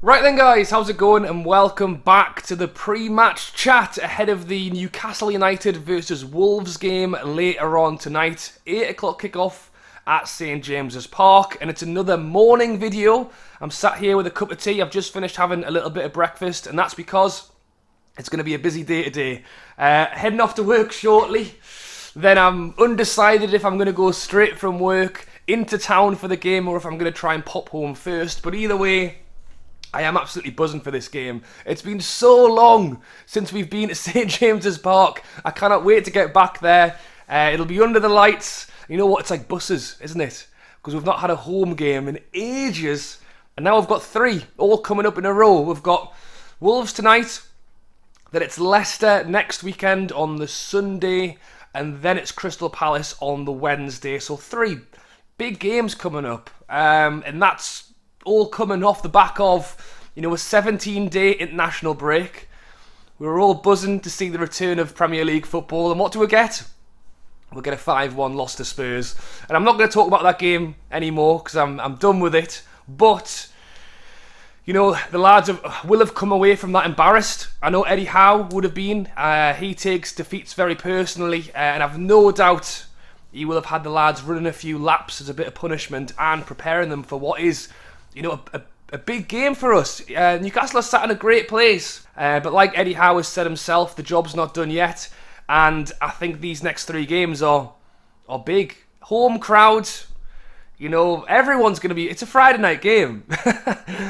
Right then guys, how's it going and welcome back to the pre-match chat ahead of the Newcastle United versus Wolves game later on tonight. 8 o'clock kickoff at St James's Park, and it's another morning video. I'm sat here with a cup of tea. I've just finished having a little bit of breakfast, and that's because it's going to be a busy day today. Heading off to work shortly, then I'm undecided if I'm going to go straight from work into town for the game or if I'm going to try and pop home first, but either way, I am absolutely buzzing for this game. It's been so long since we've been to St James's Park. I cannot wait to get back there. It'll be under the lights. You know what? It's like buses, isn't it? Because we've not had a home game in ages. And now we've got 3 all coming up in a row. We've got Wolves tonight. Then it's Leicester next weekend on the Sunday. And then it's Crystal Palace on the Wednesday. So 3 big games coming up. And that's all coming off the back of, a 17-day international break. We were all buzzing to see the return of Premier League football, and what do we get? We'll get a 5-1 loss to Spurs. And I'm not going to talk about that game anymore because I'm done with it. But, the lads will have come away from that embarrassed. I know Eddie Howe would have been. He takes defeats very personally, and I've no doubt he will have had the lads running a few laps as a bit of punishment and preparing them for what is a big game for us. Newcastle are sat in a great place. But like Eddie Howe has said himself, the job's not done yet. And I think these next 3 games are big. Home crowd, everyone's going to be... It's a Friday night game.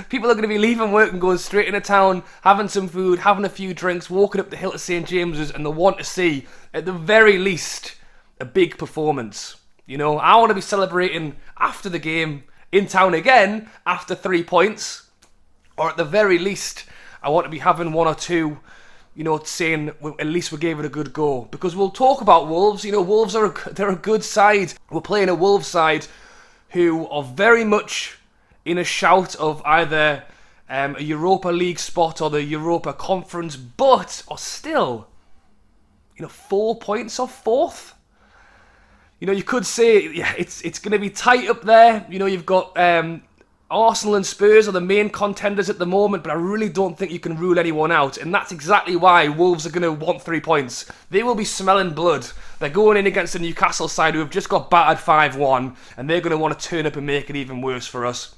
People are going to be leaving work and going straight into town, having some food, having a few drinks, walking up the hill to St James's, and they want to see, at the very least, a big performance. I want to be celebrating after the game in town again after 3 points, or at the very least I want to be having 1 or 2, saying at least we gave it a good go. Because we'll talk about Wolves. Wolves they're a good side. We're playing a Wolves side who are very much in a shout of either a Europa League spot or the Europa Conference, but are still 4 points off 4th. You could say, it's going to be tight up there. You've got Arsenal and Spurs are the main contenders at the moment, but I really don't think you can rule anyone out. And that's exactly why Wolves are going to want 3 points. They will be smelling blood. They're going in against the Newcastle side who have just got battered 5-1, and they're going to want to turn up and make it even worse for us.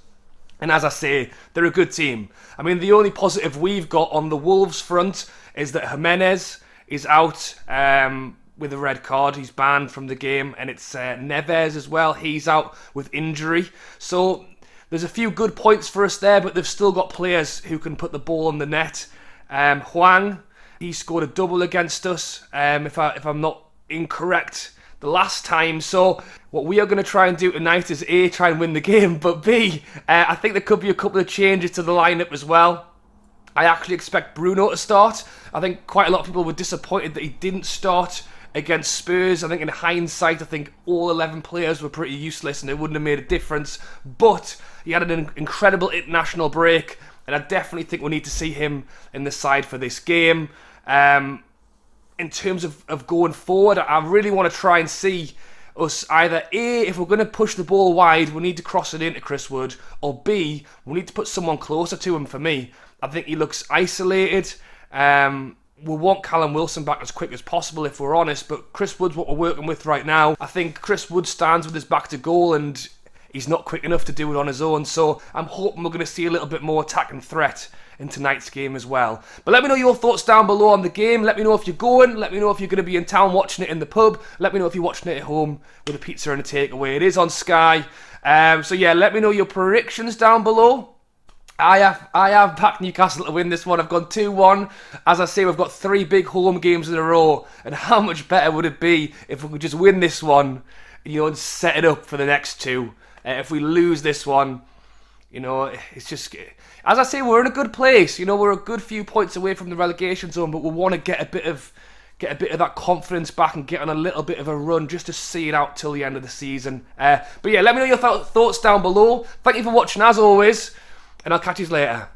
And as I say, they're a good team. I mean, the only positive we've got on the Wolves front is that Jimenez is out with a red card. He's banned from the game, and it's Neves as well. He's out with injury. So there's a few good points for us there, but they've still got players who can put the ball on the net. Hwang, he scored a double against us, if I'm not incorrect, the last time. So what we are going to try and do tonight is A, try and win the game, but B, I think there could be a couple of changes to the lineup as well. I actually expect Bruno to start. I think quite a lot of people were disappointed that he didn't start against Spurs. I think in hindsight, I think all 11 players were pretty useless and it wouldn't have made a difference. But he had an incredible international break, and I definitely think we need to see him in the side for this game. In terms of going forward, I really want to try and see us either A, if we're going to push the ball wide, we need to cross it into Chris Wood, or B, we need to put someone closer to him. For me, I think he looks isolated. We want Callum Wilson back as quick as possible, if we're honest, but Chris Wood's what we're working with right now. I think Chris Wood stands with his back to goal and he's not quick enough to do it on his own, so I'm hoping we're going to see a little bit more attack and threat in tonight's game as well. But let me know your thoughts down below on the game. Let me know if you're going. Let me know if you're going to be in town watching it in the pub. Let me know if you're watching it at home with a pizza and a takeaway. It is on Sky. So yeah, let me know your predictions down below. I have backed Newcastle to win this one. I've gone 2-1. As I say, we've got 3 big home games in a row. And how much better would it be if we could just win this one, and set it up for the next 2. If we lose this one, it's just... As I say, we're in a good place. We're a good few points away from the relegation zone, but we want to get a bit of that confidence back and get on a little bit of a run just to see it out till the end of the season. But yeah, let me know your thoughts down below. Thank you for watching as always, and I'll catch you later.